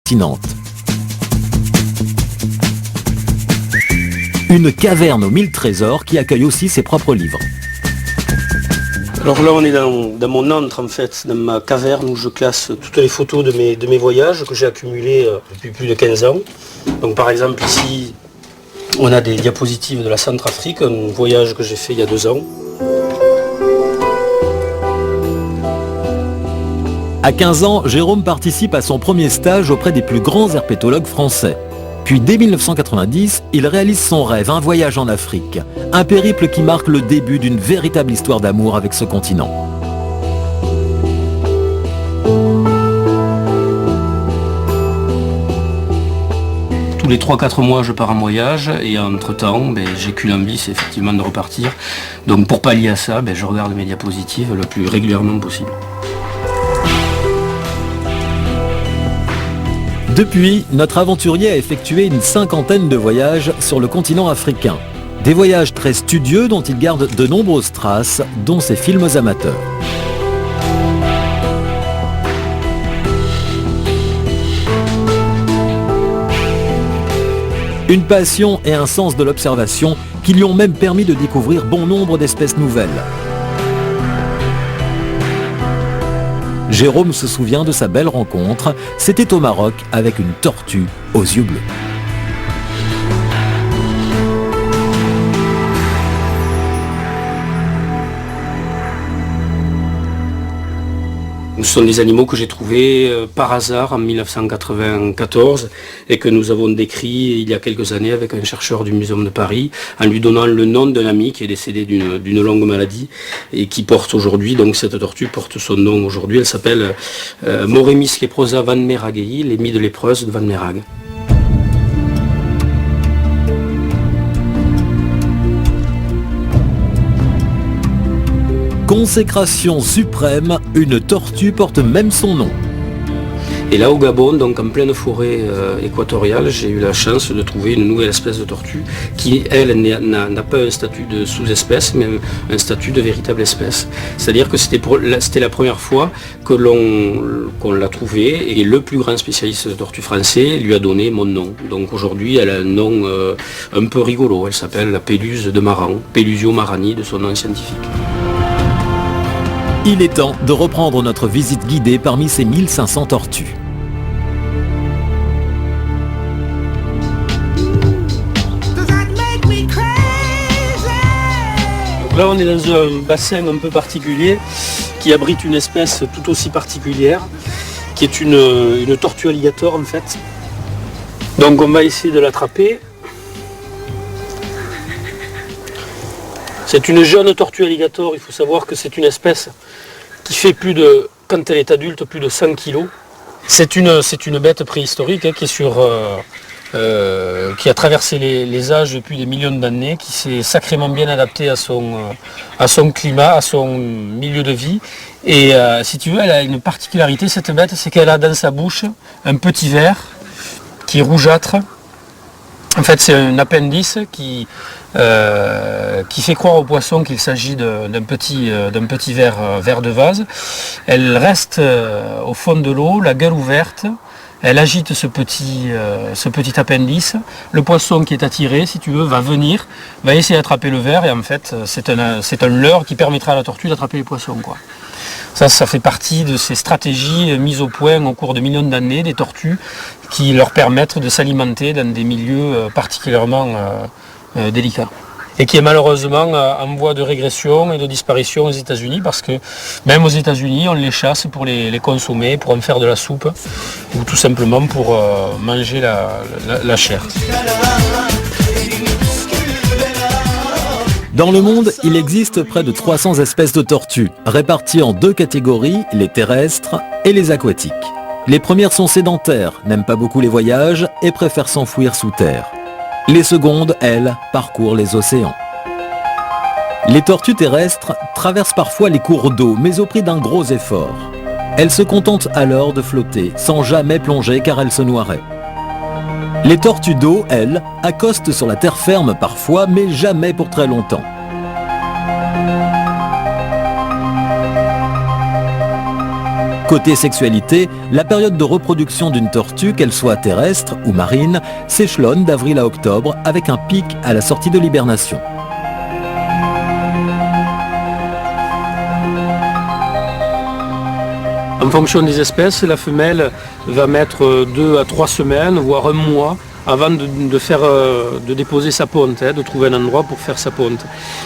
pertinente. Une caverne aux 1000 trésors qui accueille aussi ses propres livres. Alors là on est dans mon antre en fait, dans ma caverne où je classe toutes les photos de mes voyages que j'ai accumulés depuis plus de 15 ans. Donc par exemple ici on a des diapositives de la Centrafrique, un voyage que j'ai fait il y a 2 ans. À 15 ans, Jérôme participe à son premier stage auprès des plus grands herpétologues français. Puis dès 1990, il réalise son rêve, un voyage en Afrique. Un périple qui marque le début d'une véritable histoire d'amour avec ce continent. Tous les 3-4 mois je pars en voyage et entre-temps j'ai qu'une envie, c'est effectivement de repartir. Donc pour pallier à ça, je regarde mes diapositives le plus régulièrement possible. Depuis, notre aventurier a effectué une 50aine de voyages sur le continent africain. Des voyages très studieux dont il garde de nombreuses traces, dont ses films amateurs. Une passion et un sens de l'observation qui lui ont même permis de découvrir bon nombre d'espèces nouvelles. Jérôme se souvient de sa belle rencontre, c'était au Maroc avec une tortue aux yeux bleus. Ce sont des animaux que j'ai trouvés par hasard en 1994 et que nous avons décrits il y a quelques années avec un chercheur du Muséum de Paris en lui donnant le nom d'un ami qui est décédé d'une longue maladie et qui porte aujourd'hui, donc cette tortue porte son nom aujourd'hui, elle s'appelle Moremis leprosa van Meeragei, l'émie de lépreuse de Van Meerag. Consécration suprême, une tortue porte même son nom. Et là au Gabon, donc en pleine forêt équatoriale, j'ai eu la chance de trouver une nouvelle espèce de tortue qui, elle, n'a pas un statut de sous-espèce, mais un statut de véritable espèce. C'est-à-dire que c'était la première fois qu'on l'a trouvée et le plus grand spécialiste de tortue français lui a donné mon nom. Donc aujourd'hui, elle a un nom un peu rigolo, elle s'appelle la Péluse de Maran, Pélusio marani de son nom scientifique. Il est temps de reprendre notre visite guidée parmi ces 1500 tortues. Là on est dans un bassin un peu particulier qui abrite une espèce tout aussi particulière qui est une tortue alligator en fait. Donc on va essayer de l'attraper. C'est une jeune tortue alligator, il faut savoir que c'est une espèce qui fait quand elle est adulte, plus de 100 kg. C'est une bête préhistorique qui a traversé les âges depuis des millions d'années, qui s'est sacrément bien adaptée à son climat, à son milieu de vie. Et si tu veux, elle a une particularité, cette bête, c'est qu'elle a dans sa bouche un petit ver qui est rougeâtre. En fait, c'est un appendice qui fait croire aux poissons qu'il s'agit d'un petit ver de vase. Elle reste au fond de l'eau, la gueule ouverte. Elle agite ce petit appendice. Le poisson qui est attiré, si tu veux, va essayer d'attraper le ver. Et en fait, c'est un leurre qui permettra à la tortue d'attraper les poissons, quoi. Ça fait partie de ces stratégies mises au point au cours de millions d'années des tortues qui leur permettent de s'alimenter dans des milieux particulièrement délicats. Et qui est malheureusement en voie de régression et de disparition aux États-Unis parce que même aux États-Unis, on les chasse pour les consommer, pour en faire de la soupe ou tout simplement pour manger la chair. Dans le monde, il existe près de 300 espèces de tortues, réparties en 2 catégories, les terrestres et les aquatiques. Les premières sont sédentaires, n'aiment pas beaucoup les voyages et préfèrent s'enfouir sous terre. Les secondes, elles, parcourent les océans. Les tortues terrestres traversent parfois les cours d'eau, mais au prix d'un gros effort. Elles se contentent alors de flotter, sans jamais plonger car elles se noieraient. Les tortues d'eau, elles, accostent sur la terre ferme parfois, mais jamais pour très longtemps. Côté sexualité, la période de reproduction d'une tortue, qu'elle soit terrestre ou marine, s'échelonne d'avril à octobre avec un pic à la sortie de l'hibernation. En fonction des espèces, la femelle va mettre 2 à 3 semaines, voire un mois, avant de déposer sa ponte, de trouver un endroit pour faire sa ponte.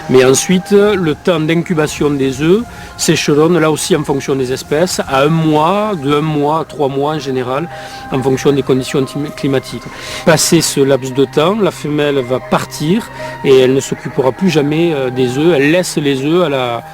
Mais ensuite, le temps d'incubation des œufs s'échelonne là aussi en fonction des espèces, à 1 mois, de 1 mois à 3 mois en général, en fonction des conditions climatiques. Passé ce laps de temps, la femelle va partir et elle ne s'occupera plus jamais des œufs, elle laisse les œufs